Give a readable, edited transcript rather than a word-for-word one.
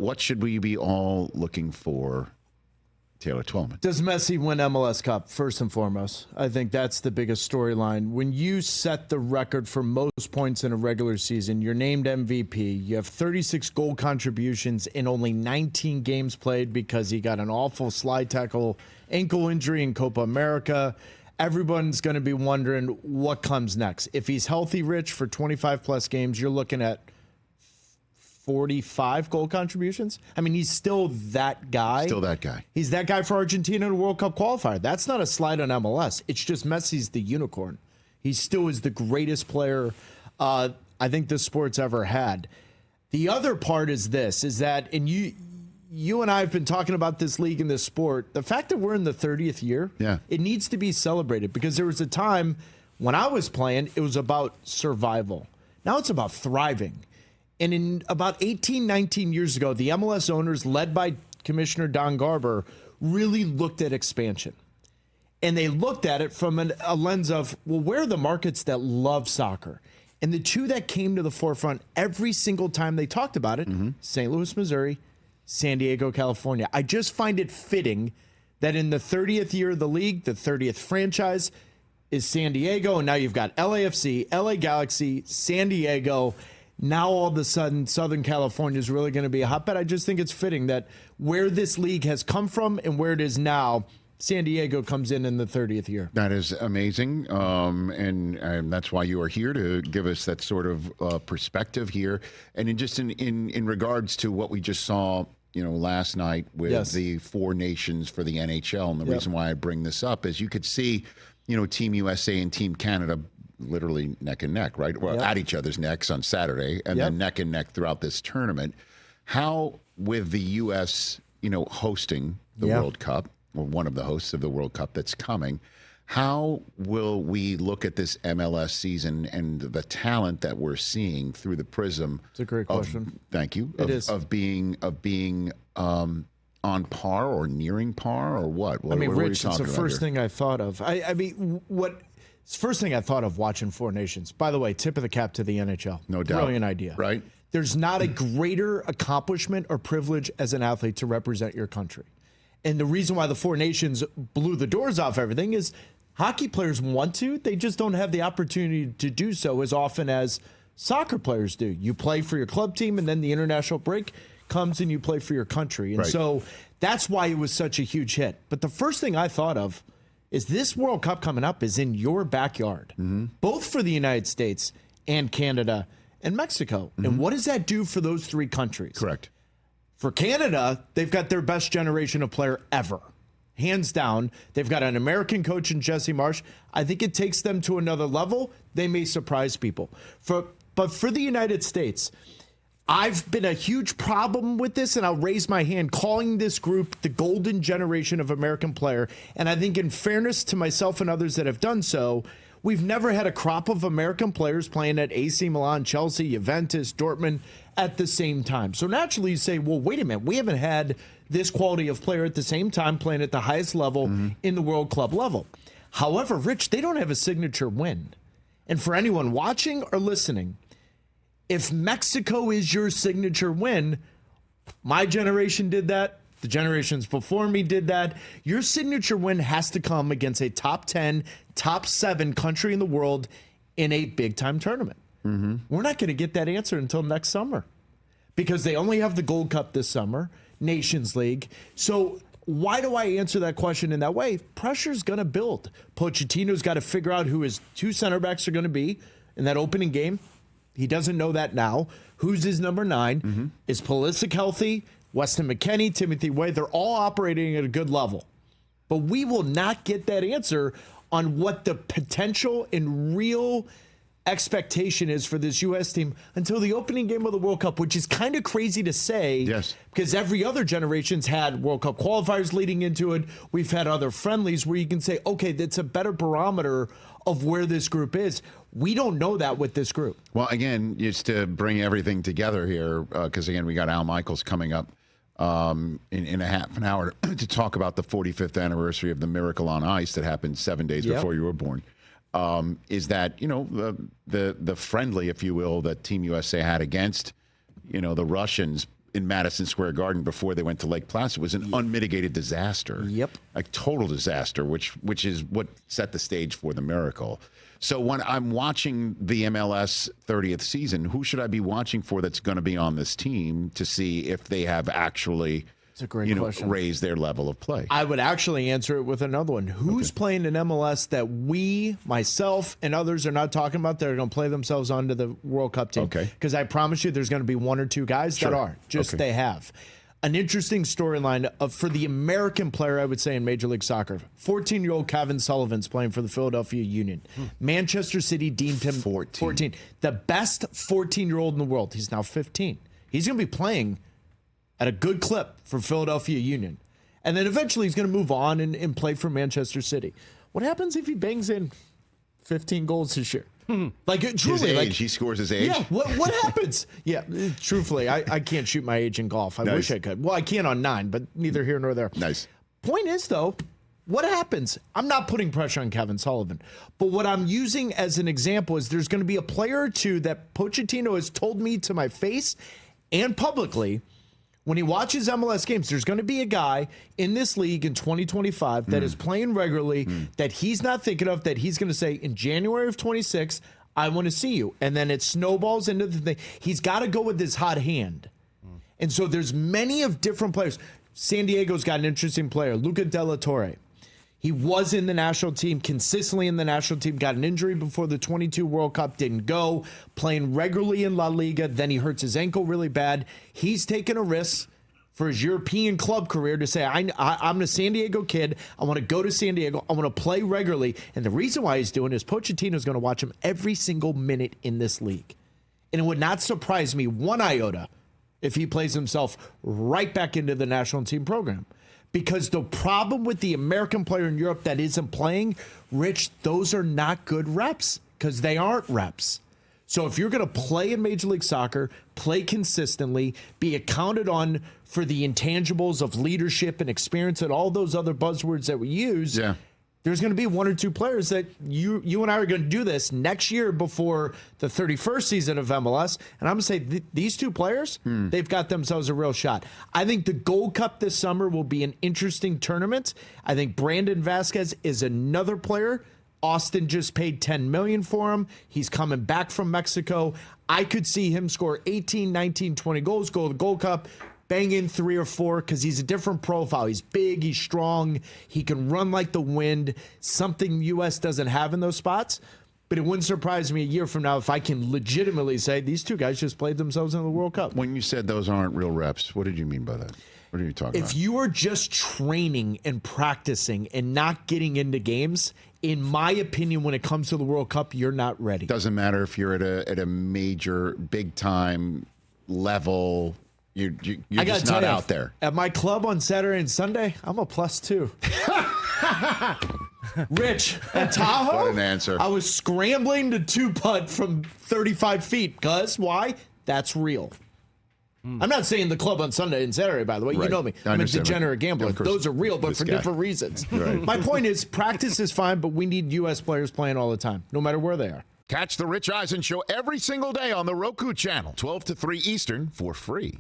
what should we be all looking for, Taylor Twellman? Does Messi win MLS Cup, first and foremost? I think that's the biggest storyline. When you set the record for most points in a regular season, you're named MVP. You have 36 goal contributions in only 19 games played because he got an awful slide tackle ankle injury in Copa America. Everyone's going to be wondering what comes next. If he's healthy, Rich, for 25-plus games, you're looking at 45 goal contributions. I mean, he's still that guy. Still that guy. He's that guy for Argentina in a World Cup qualifier. That's not a slide on MLS. It's just Messi's the unicorn. He still is the greatest player I think this sport's ever had. The other part is this, is that, and you and I have been talking about this league and this sport, the fact that we're in the 30th year, it needs to be celebrated, because there was a time when I was playing, it was about survival. Now it's about thriving. And in about 18, 19 years ago, the MLS owners, led by Commissioner Don Garber, really looked at expansion. And they looked at it from a lens of, well, where are the markets that love soccer? And the two that came to the forefront every single time they talked about it, St. Louis, Missouri, San Diego, California. I just find it fitting that in the 30th year of the league, the 30th franchise is San Diego. And now you've got LAFC, LA Galaxy, San Diego. Now, all of a sudden, Southern California is really going to be a hotbed. I just think it's fitting that where this league has come from and where it is now, San Diego comes in the 30th year. That is amazing, and that's why you are here, to give us that sort of perspective here. And in regards to what we just saw, last night with the four nations for the NHL, and the reason why I bring this up is you could see, Team USA and Team Canada literally neck and neck, right? Well, at each other's necks on Saturday, and then neck and neck throughout this tournament. How, with the U.S., hosting the World Cup, or one of the hosts of the World Cup that's coming, how will we look at this MLS season and the talent that we're seeing through the prism? It's a great question. Thank you. Of being on par or nearing par, or what? I mean, Rich, it's the first thing I thought of. It's the first thing I thought of watching Four Nations. By the way, tip of the cap to the NHL. No doubt. Brilliant idea. Right? There's not a greater accomplishment or privilege as an athlete to represent your country. And the reason why the Four Nations blew the doors off everything is hockey players want to. They just don't have the opportunity to do so as often as soccer players do. You play for your club team, and then the international break comes and you play for your country. And so that's why it was such a huge hit. But the first thing I thought of is this World Cup coming up is in your backyard, both for the United States and Canada and Mexico. And what does that do for those three countries? Correct. For Canada, they've got their best generation of player ever. Hands down. They've got an American coach in Jesse Marsch. I think it takes them to another level. They may surprise people. But for the United States, I've been a huge problem with this, and I'll raise my hand, calling this group the golden generation of American player. And I think in fairness to myself and others that have done so, we've never had a crop of American players playing at AC Milan, Chelsea, Juventus, Dortmund at the same time. So naturally you say, well, wait a minute, we haven't had this quality of player at the same time playing at the highest level in the World Club level. However, Rich, they don't have a signature win. And for anyone watching or listening, if Mexico is your signature win, my generation did that. The generations before me did that. Your signature win has to come against a top 10, top 7 country in the world in a big-time tournament. We're not going to get that answer until next summer because they only have the Gold Cup this summer, Nations League. So why do I answer that question in that way? Pressure's going to build. Pochettino's got to figure out who his two center backs are going to be in that opening game. He doesn't know that now. Who's his number 9? Is Pulisic healthy? Weston McKennie, Timothy Way, they're all operating at a good level. But we will not get that answer on what the potential and real expectation is for this U.S. team until the opening game of the World Cup, which is kind of crazy to say because every other generation's had World Cup qualifiers leading into it. We've had other friendlies where you can say, okay, that's a better barometer of where this group is. We don't know that with this group. Well, again, just to bring everything together here, because, again, we got Al Michaels coming up in a half an hour to talk about the 45th anniversary of the Miracle on Ice that happened 7 days before you were born. Is that, the friendly, if you will, that Team USA had against, the Russians in Madison Square Garden before they went to Lake Placid was an unmitigated disaster. Yep. A total disaster, which is what set the stage for the miracle. So when I'm watching the MLS 30th season, who should I be watching for that's going to be on this team to see if they have actually It's a great question. raised their level of play? I would actually answer it with another one. Who's playing in MLS that we, myself, and others are not talking about that are going to play themselves onto the World Cup team? Okay. Because I promise you there's going to be one or two guys that are. Just they have. An interesting storyline for the American player, I would say, in Major League Soccer. 14-year-old Kevin Sullivan's playing for the Philadelphia Union. Manchester City deemed him 14. The best 14-year-old in the world. He's now 15. He's going to be playing at a good clip for Philadelphia Union. And then eventually he's going to move on and play for Manchester City. What happens if he bangs in 15 goals this year? Like, truly, his age, he scores his age. Yeah, what happens? Yeah, truthfully, I can't shoot my age in golf. I wish I could. Well, I can on 9, but neither here nor there. Nice. Point is, though, what happens? I'm not putting pressure on Kevin Sullivan, but what I'm using as an example is there's going to be a player or two that Pochettino has told me to my face and publicly. When he watches MLS games, there's going to be a guy in this league in 2025 that is playing regularly that he's not thinking of, that he's going to say in January of 26, I want to see you. And then it snowballs into the thing. He's got to go with his hot hand. And so there's many of different players. San Diego's got an interesting player, Luca De La Torre. He was in the national team, consistently in the national team, got an injury before the 22 World Cup, didn't go, playing regularly in La Liga. Then he hurts his ankle really bad. He's taken a risk for his European club career to say, I'm a San Diego kid. I want to go to San Diego. I want to play regularly. And the reason why he's doing it is Pochettino's going to watch him every single minute in this league. And it would not surprise me one iota if he plays himself right back into the national team program. Because the problem with the American player in Europe that isn't playing, Rich, those are not good reps because they aren't reps. So if you're going to play in Major League Soccer, play consistently, be accounted on for the intangibles of leadership and experience and all those other buzzwords that we use, there's going to be one or two players that you and I are going to do this next year before the 31st season of MLS. And I'm going to say these two players, they've got themselves a real shot. I think the Gold Cup this summer will be an interesting tournament. I think Brandon Vasquez is another player. Austin just paid $10 million for him. He's coming back from Mexico. I could see him score 18, 19, 20 goals, go to the Gold Cup, bang in 3 or 4 because he's a different profile. He's big, he's strong, he can run like the wind, something U.S. doesn't have in those spots. But it wouldn't surprise me a year from now if I can legitimately say these two guys just played themselves in the World Cup. When you said those aren't real reps, what did you mean by that? What are you talking about? If you are just training and practicing and not getting into games, in my opinion, when it comes to the World Cup, you're not ready. Doesn't matter if you're at a major, big-time level. You're just not out there. At my club on Saturday and Sunday, I'm a +2. Rich, at Tahoe, What an answer. I was scrambling to 2-putt from 35 feet. Cuz, why? That's real. I'm not saying the club on Sunday and Saturday, by the way. Right. You know me. I'm a degenerate gambler. Those are real, but for different reasons. Right. My point is, practice is fine, but we need U.S. players playing all the time, no matter where they are. Catch the Rich Eisen Show every single day on the Roku channel, 12 to 3 Eastern, for free.